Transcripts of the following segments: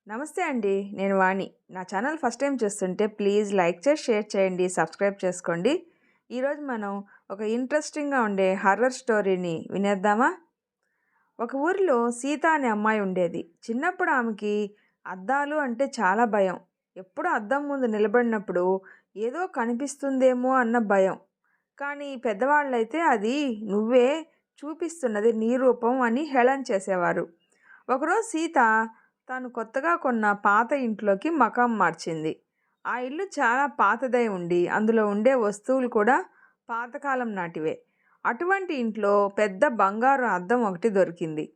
నమస్తే అండి. నేను వాణి. నా ఛానల్ ఫస్ట్ టైం చూస్తుంటే ప్లీజ్ లైక్ చేసి, షేర్ చేయండి, సబ్స్క్రైబ్ చేసుకోండి. ఈరోజు మనం ఒక ఇంట్రెస్టింగ్‌గా ఉండే హర్రర్ స్టోరీని వినేద్దామా? ఒక ఊరిలో సీత అనే అమ్మాయి ఉండేది. చిన్నప్పుడు ఆమెకి అద్దాలు అంటే చాలా భయం. ఎప్పుడు అద్దం ముందు నిలబడినప్పుడు ఏదో కనిపిస్తుందేమో అన్న భయం. కానీ పెద్దవాళ్ళైతే అది నువ్వే చూపిస్తున్నది నీ రూపం అని హేళన చేసేవారు. ఒకరోజు సీత తాను కొత్తగా కొన్న పాత ఇంట్లోకి మకాం మార్చింది. ఆ ఇల్లు చాలా పాతదై ఉండి అందులో ఉండే వస్తువులు కూడా పాతకాలం నాటివే. అటువంటి ఇంట్లో పెద్ద బంగారు అద్దం ఒకటి దొరికింది.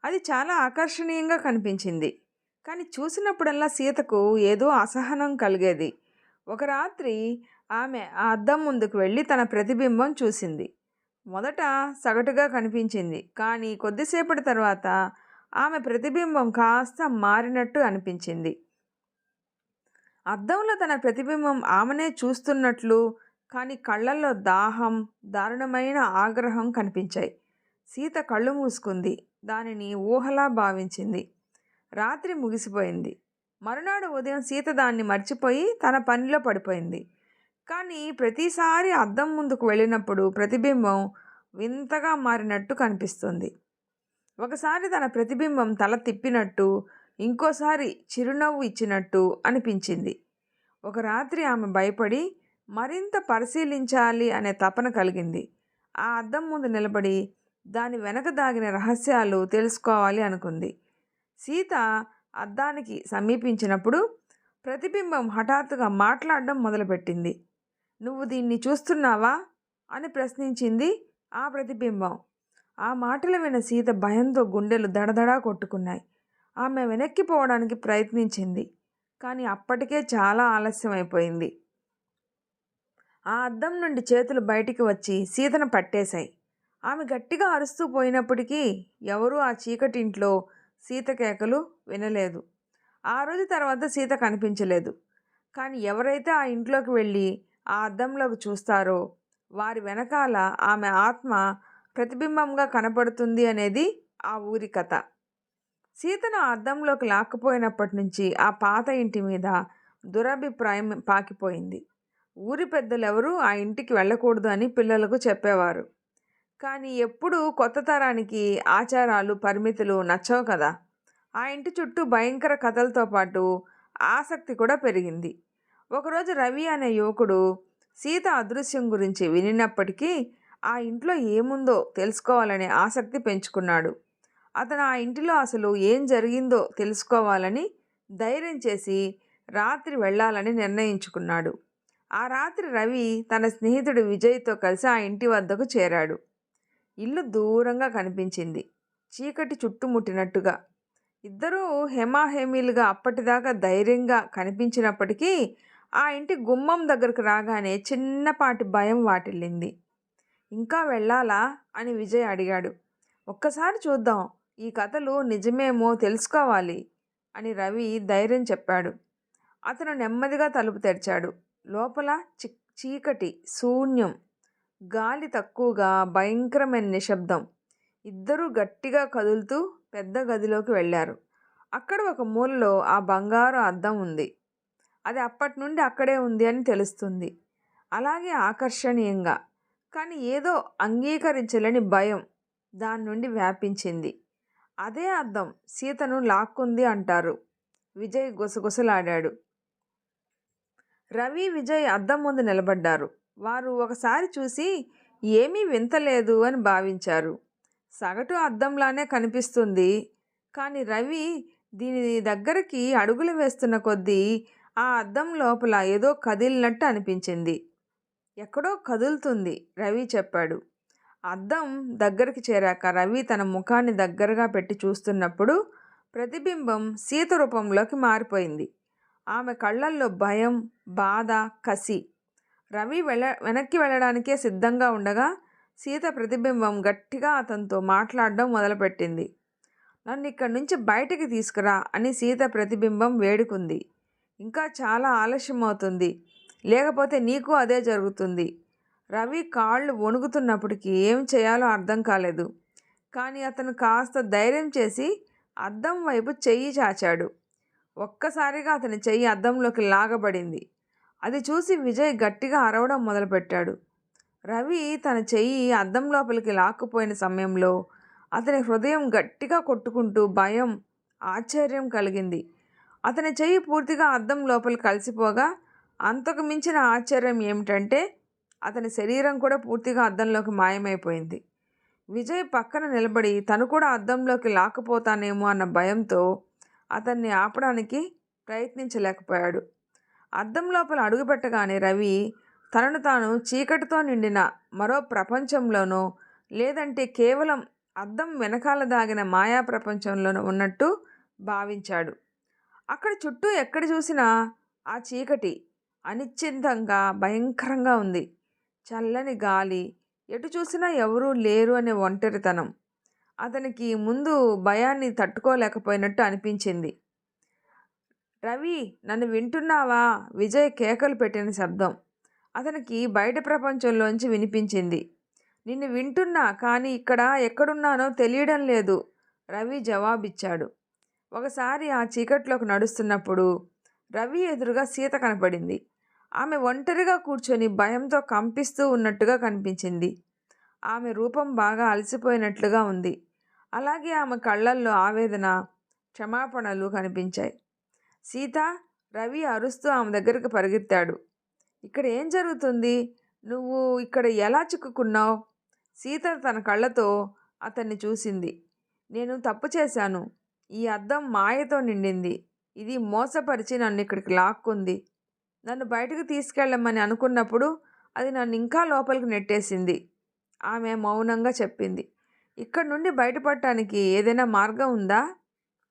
అది చాలా ఆకర్షణీయంగా కనిపించింది. కానీ చూసినప్పుడల్లా సీతకు ఏదో అసహనం కలిగేది. ఒక రాత్రి ఆమె ఆ అద్దం ముందుకు వెళ్ళి తన ప్రతిబింబం చూసింది. మొదట సగటుగా కనిపించింది. కానీ కొద్దిసేపటి తర్వాత ఆమె ప్రతిబింబం కాస్త మారినట్టు అనిపించింది. అద్దంలో తన ప్రతిబింబం ఆమెనే చూస్తున్నట్లు, కానీ కళ్ళల్లో దాహం, దారుణమైన ఆగ్రహం కనిపించాయి. సీత కళ్ళు మూసుకుంది. దానిని ఊహలా భావించింది. రాత్రి ముగిసిపోయింది. మరునాడు ఉదయం సీత దాన్ని మర్చిపోయి తన పనిలో పడిపోయింది. కానీ ప్రతిసారి అద్దం ముందుకు వెళ్ళినప్పుడు ప్రతిబింబం వింతగా మారినట్టు కనిపిస్తుంది. ఒకసారి తన ప్రతిబింబం తల తిప్పినట్టు, ఇంకోసారి చిరునవ్వు ఇచ్చినట్టు అనిపించింది. ఒక రాత్రి ఆమె భయపడి మరింత పరిశీలించాలి అనే తపన కలిగింది. ఆ అద్దం ముందు నిలబడి దాని వెనక దాగిన రహస్యాలు తెలుసుకోవాలి అనుకుంది. సీత అద్దానికి సమీపించినప్పుడు ప్రతిబింబం హఠాత్తుగా మాట్లాడడం మొదలుపెట్టింది. "నువ్వు దీన్ని చూస్తున్నావా?" అని ప్రశ్నించింది ఆ ప్రతిబింబం. ఆ మాటలు విన్న సీత భయంతో గుండెలు దడదడా కొట్టుకున్నాయి. ఆమె వెనక్కిపోవడానికి ప్రయత్నించింది. కానీ అప్పటికే చాలా ఆలస్యమైపోయింది. ఆ అద్దం నుండి చేతులు బయటికి వచ్చి సీతను పట్టేశాయి. ఆమె గట్టిగా అరుస్తూ పోయినప్పటికీ ఎవరూ ఆ చీకటింట్లో సీత కేకలు వినలేదు. ఆ రోజు తర్వాత సీత కనిపించలేదు. కానీ ఎవరైతే ఆ ఇంట్లోకి వెళ్ళి ఆ అద్దంలోకి చూస్తారో వారి వెనకాల ఆమె ఆత్మ ప్రతిబింబంగా కనపడుతుంది అనేది ఆ ఊరి కథ. సీతను ఆ అద్దంలోకి లాక్కుపోయినప్పటి నుంచి ఆ పాత ఇంటి మీద దురభిప్రాయం పాకిపోయింది. ఊరి పెద్దలెవరూ ఆ ఇంటికి వెళ్ళకూడదు అని పిల్లలకు చెప్పేవారు. కానీ ఎప్పుడూ కొత్త తరానికి ఆచారాలు, పరిమితులు నచ్చవు కదా. ఆ ఇంటి చుట్టూ భయంకర కథలతో పాటు ఆసక్తి కూడా పెరిగింది. ఒకరోజు రవి అనే యువకుడు సీత అదృశ్యం గురించి వినినప్పటికీ ఆ ఇంట్లో ఏముందో తెలుసుకోవాలనే ఆసక్తి పెంచుకున్నాడు. అతను ఆ ఇంటిలో అసలు ఏం జరిగిందో తెలుసుకోవాలని ధైర్యం చేసి రాత్రి వెళ్ళాలని నిర్ణయించుకున్నాడు. ఆ రాత్రి రవి తన స్నేహితుడు విజయ్తో కలిసి ఆ ఇంటి వద్దకు చేరాడు. ఇల్లు దూరంగా కనిపించింది, చీకటి చుట్టుముట్టినట్టుగా. ఇద్దరూ హేమాహేమీలుగా అప్పటిదాకా ధైర్యంగా కనిపించినప్పటికీ ఆ ఇంటి గుమ్మం దగ్గరకు రాగానే చిన్నపాటి భయం వాటిల్లింది. "ఇంకా వెళ్ళాలా?" అని విజయ్ అడిగాడు. "ఒక్కసారి చూద్దాం, ఈ కథలు నిజమేమో తెలుసుకోవాలి" అని రవి ధైర్యం చెప్పాడు. అతను నెమ్మదిగా తలుపు తెరిచాడు. లోపల చీకటి, శూన్యం, గాలి తక్కువగా, భయంకరమైన నిశ్శబ్దం. ఇద్దరూ గట్టిగా కదులుతూ పెద్ద గదిలోకి వెళ్ళారు. అక్కడ ఒక మూలలో ఆ బంగారు అద్దం ఉంది. అది అప్పటి నుండి అక్కడే ఉంది అని తెలుస్తుంది. అలాగే ఆకర్షణీయంగా. కానీ ఏదో అంగీకరించలేని భయం దాని నుండి వ్యాపించింది. అదే అద్దం సీతను లాక్కుంది అంటారు. విజయ్ గుసగుసలాడాడు. రవి, విజయ్ అద్దం ముందు నిలబడ్డారు. వారు ఒకసారి చూసి ఏమీ వింతలేదు అని భావించారు. సగటు అద్దంలానే కనిపిస్తుంది. కానీ రవి దీని దగ్గరికి అడుగులు వేస్తున్న కొద్దీ ఆ అద్దం లోపల ఏదో కదిలినట్టు అనిపించింది. "ఎక్కడో కదులుతుంది" రవి చెప్పాడు. అద్దం దగ్గరికి చేరాక రవి తన ముఖాన్ని దగ్గరగా పెట్టి చూస్తున్నప్పుడు ప్రతిబింబం సీత రూపంలోకి మారిపోయింది. ఆమె కళ్ళల్లో భయం, బాధ, కసి. రవి వెనక్కి వెళ్ళడానికే సిద్ధంగా ఉండగా సీత ప్రతిబింబం గట్టిగా అతనితో మాట్లాడడం మొదలుపెట్టింది. "నన్ను ఇక్కడి నుంచి బయటికి తీసుకురా" అని సీత ప్రతిబింబం వేడుకుంది. "ఇంకా చాలా ఆలస్యం అవుతుంది, లేకపోతే నీకు అదే జరుగుతుంది." రవి కాళ్ళు వణుకుతున్నప్పటికీ ఏం చేయాలో అర్థం కాలేదు. కానీ అతను కాస్త ధైర్యం చేసి అద్దం వైపు చెయ్యి చాచాడు. ఒక్కసారిగా అతని చెయ్యి అద్దంలోకి లాగబడింది. అది చూసి విజయ్ గట్టిగా అరవడం మొదలుపెట్టాడు. రవి తన చెయ్యి అద్దం లోపలికి లాక్కుపోయిన సమయంలో అతని హృదయం గట్టిగా కొట్టుకుంటూ భయం, ఆశ్చర్యం కలిగింది. అతని చెయ్యి పూర్తిగా అద్దం లోపల కలిసిపోగా అంతకు మించిన ఆశ్చర్యం ఏమిటంటే అతని శరీరం కూడా పూర్తిగా అద్దంలోకి మాయమైపోయింది. విజయ్ పక్కన నిలబడి తను కూడా అద్దంలోకి లాక్కుపోతానేమో అన్న భయంతో అతన్ని ఆపడానికి ప్రయత్నించలేకపోయాడు. అద్దం లోపల అడుగుపెట్టగానే రవి తనను తాను చీకటితో నిండిన మరో ప్రపంచంలోనో లేదంటే కేవలం అద్దం వెనకాల దాగిన మాయా ప్రపంచంలోనో ఉన్నట్టు భావించాడు. అక్కడ చుట్టూ ఎక్కడ చూసినా ఆ చీకటి అనిశ్చితంగా భయంకరంగా ఉంది. చల్లని గాలి, ఎటు చూసినా ఎవరూ లేరు అనే ఒంటరితనం అతనికి ముందు భయాన్ని తట్టుకోలేకపోయినట్టు అనిపించింది. రవి, నన్ను వింటున్నావా? విజయ్ కేకలు పెట్టిన శబ్దం అతనికి బయట ప్రపంచంలోంచి వినిపించింది. నిన్ను వింటున్నా, కానీ ఇక్కడ ఎక్కడున్నానో తెలియడం లేదు, రవి జవాబిచ్చాడు. ఒకసారి ఆ చీకట్లోకి నడుస్తున్నప్పుడు రవి ఎదురుగా సీత కనపడింది. ఆమె ఒంటరిగా కూర్చొని భయంతో కంపిస్తూ ఉన్నట్టుగా కనిపించింది. ఆమె రూపం బాగా అలసిపోయినట్లుగా ఉంది. అలాగే ఆమె కళ్ళల్లో ఆవేదన, క్షమాపణలు కనిపించాయి. సీత, రవి అరుస్తూ ఆమె దగ్గరికి పరిగెత్తాడు. ఇక్కడ ఏం జరుగుతుంది? నువ్వు ఇక్కడ ఎలా చిక్కుకున్నావు? సీత తన కళ్ళతో అతన్ని చూసింది. నేను తప్పు చేశాను. ఈ అద్దం మాయతో నిండింది. ఇది మోసపరిచి నన్ను ఇక్కడికి లాక్కుంది. నన్ను బయటకు తీసుకెళ్ళమని అనుకున్నప్పుడు అది నన్ను ఇంకా లోపలికి నెట్టేసింది, ఆమె మౌనంగా చెప్పింది. ఇక్కడి నుండి బయటపడటానికి ఏదైనా మార్గం ఉందా?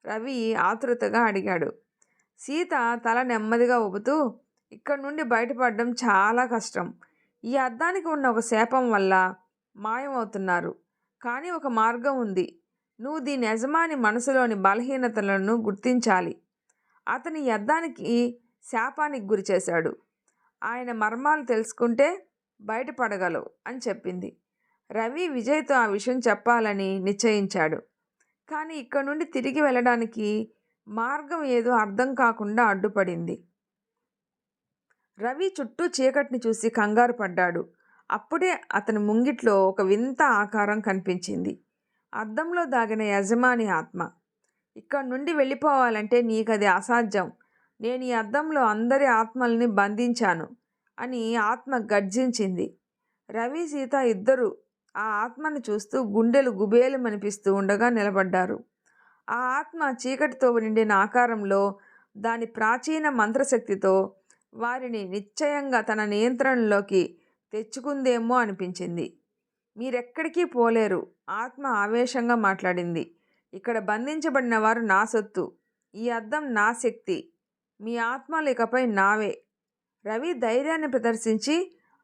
రవి ఆతృతగా అడిగాడు. సీత తల నెమ్మదిగా ఊపుతూ, ఇక్కడి నుండి బయటపడడం చాలా కష్టం. ఈ అద్దానికి ఉన్న ఒక శాపం వల్ల మాయమవుతున్నారు. కానీ ఒక మార్గం ఉంది. నువ్వు దీని యజమాని మనసులోని బలహీనతలను గుర్తించాలి. అతని ఈ అద్దానికి శాపానికి గురి చేశాడు. ఆయన మర్మాలు తెలుసుకుంటే బయటపడగలవు అని చెప్పింది. రవి విజయ్తో ఆ విషయం చెప్పాలని నిశ్చయించాడు. కానీ ఇక్కడ నుండి తిరిగి వెళ్ళడానికి మార్గం ఏదో అర్థం కాకుండా అడ్డుపడింది. రవి చుట్టూ చీకటిని చూసి కంగారు పడ్డాడు. అప్పుడే అతని ముంగిట్లో ఒక వింత ఆకారం కనిపించింది. అద్దంలో దాగిన యజమాని ఆత్మ. ఇక్కడి నుండి వెళ్ళిపోవాలంటే నీకది అసాధ్యం. నేను ఈ అద్దంలో అందరి ఆత్మల్ని బంధించాను అని ఆత్మ గర్జించింది. రవి, సీత ఇద్దరు ఆ ఆత్మను చూస్తూ గుండెలు గుబేలుమనిపిస్తూ ఉండగా నిలబడ్డారు. ఆ ఆత్మ చీకటితో నిండిన ఆకారంలో దాని ప్రాచీన మంత్రశక్తితో వారిని నిశ్చయంగా తన నియంత్రణలోకి తెచ్చుకుందేమో అనిపించింది. మీరెక్కడికి పోలేరు, ఆత్మ ఆవేశంగా మాట్లాడింది. ఇక్కడ బంధించబడిన వారు నా సొత్తు. ఈ అద్దం నా శక్తి. మీ ఆత్మలు ఇకపై నావే. రవి ధైర్యాన్ని ప్రదర్శించి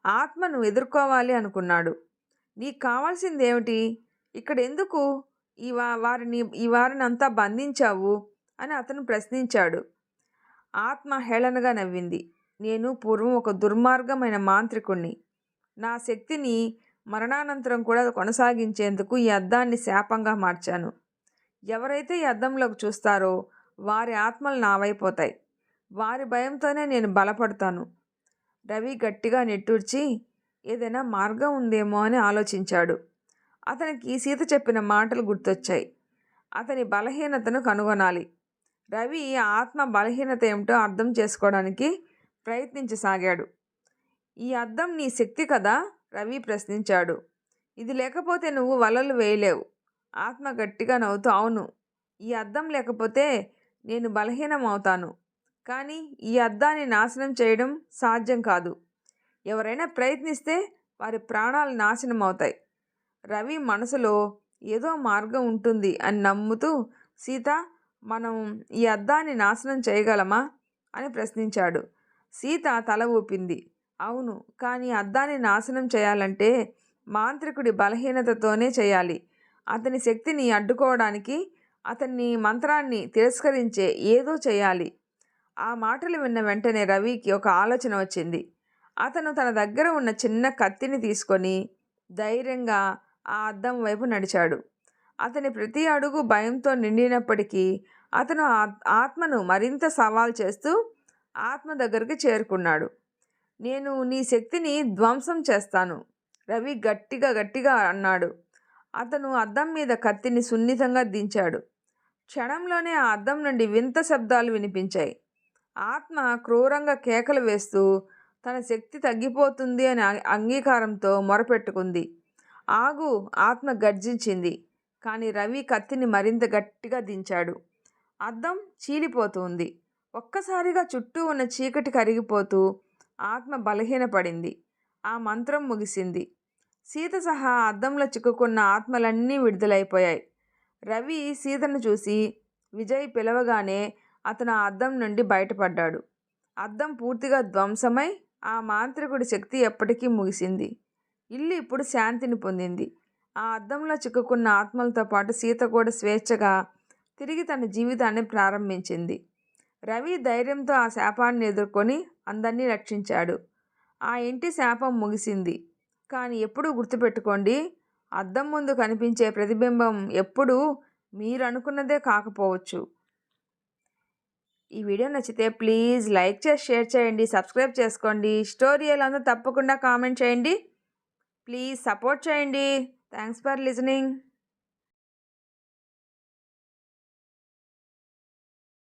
ఆత్మను ఎదుర్కోవాలి అనుకున్నాడు. నీకు కావాల్సింది ఏమిటి? ఇక్కడ ఎందుకు ఈ వారిని అంతా బంధించావు అని అతను ప్రశ్నించాడు. ఆత్మ హేళనగా నవ్వింది. నేను పూర్వం ఒక దుర్మార్గమైన మాంత్రికుణ్ణి. నా శక్తిని మరణానంతరం కూడా కొనసాగించేందుకు ఈ అద్దాన్ని శాపంగా మార్చాను. ఎవరైతే ఈ అద్దంలోకి చూస్తారో వారి ఆత్మలు నావైపోతాయి. వారి భయంతోనే నేను బలపడతాను. రవి గట్టిగా నిట్టూర్చి ఏదైనా మార్గం ఉందేమో అని ఆలోచించాడు. అతనికి సీత చెప్పిన మాటలు గుర్తొచ్చాయి. అతని బలహీనతను కనుగొనాలి. రవి ఆత్మ బలహీనత ఏమిటో అర్థం చేసుకోవడానికి ప్రయత్నించసాగాడు. ఈ అద్దం నీ శక్తి కదా? రవి ప్రశ్నించాడు. ఇది లేకపోతే నువ్వు వలలు వేయలేవు. ఆత్మ గట్టిగా నవ్వుతూ, అవును, ఈ అద్దం లేకపోతే నేను బలహీనం అవుతాను. కానీ ఈ అద్దాన్ని నాశనం చేయడం సాధ్యం కాదు. ఎవరైనా ప్రయత్నిస్తే వారి ప్రాణాలు నాశనం అవుతాయి. రవి మనసులో ఏదో మార్గం ఉంటుంది అని నమ్ముతూ, సీత, మనం ఈ అద్దాన్ని నాశనం చేయగలమా అని ప్రశ్నించాడు. సీత తల ఊపింది. అవును, కానీ అద్దాన్ని నాశనం చేయాలంటే మాంత్రికుడి బలహీనతతోనే చేయాలి. అతని శక్తిని అడ్డుకోవడానికి అతన్ని మంత్రాన్ని తిరస్కరించే ఏదో చేయాలి. ఆ మాటలు విన్న వెంటనే రవికి ఒక ఆలోచన వచ్చింది. అతను తన దగ్గర ఉన్న చిన్న కత్తిని తీసుకొని ధైర్యంగా ఆ అద్దం వైపు నడిచాడు. అతని ప్రతి అడుగు భయంతో నిండినప్పటికీ అతను ఆత్మను మరింత సవాల్ చేస్తూ ఆత్మ దగ్గరికి చేరుకున్నాడు. నేను నీ శక్తిని ధ్వంసం చేస్తాను, రవి గట్టిగా గట్టిగా అన్నాడు. అతను అద్దం మీద కత్తిని సున్నితంగా దించాడు. క్షణంలోనే ఆ అద్దం నుండి వింత శబ్దాలు వినిపించాయి. ఆత్మ క్రూరంగా కేకలు వేస్తూ తన శక్తి తగ్గిపోతుంది అని అంగీకారంతో మొరపెట్టుకుంది. ఆగు, ఆత్మ గర్జించింది. కానీ రవి కత్తిని మరింత గట్టిగా దించాడు. అద్దం చీలిపోతుంది. ఒక్కసారిగా చుట్టూ ఉన్న చీకటి కరిగిపోతూ ఆత్మ బలహీనపడింది. ఆ మంత్రం ముగిసింది. సీత సహా అద్దంలో చిక్కుకున్న ఆత్మలన్నీ విడుదలైపోయాయి. రవి సీతను చూసి విజయ్ పిలవగానే అతను ఆ అద్దం నుండి బయటపడ్డాడు. అద్దం పూర్తిగా ధ్వంసమై ఆ మాంత్రికుడి శక్తి ఎప్పటికీ ముగిసింది. ఇల్లు ఇప్పుడు శాంతిని పొందింది. ఆ అద్దంలో చిక్కుకున్న ఆత్మలతో పాటు సీత కూడా స్వేచ్ఛగా తిరిగి తన జీవితాన్ని ప్రారంభించింది. రవి ధైర్యంతో ఆ శాపాన్ని ఎదుర్కొని అందరినీ రక్షించాడు. ఆ ఇంటి శాపం ముగిసింది. కానీ ఎప్పుడూ గుర్తుపెట్టుకోండి, అద్దం ముందు కనిపించే ప్రతిబింబం ఎప్పుడూ మీరు అనుకున్నదే కాకపోవచ్చు. ఈ వీడియో నచ్చితే ప్లీజ్ లైక్ చేసి షేర్ చేయండి, సబ్స్క్రైబ్ చేసుకోండి. స్టోరీ ఎలా ఉందో తప్పకుండా కామెంట్ చేయండి. ప్లీజ్ సపోర్ట్ చేయండి. Thanks for listening.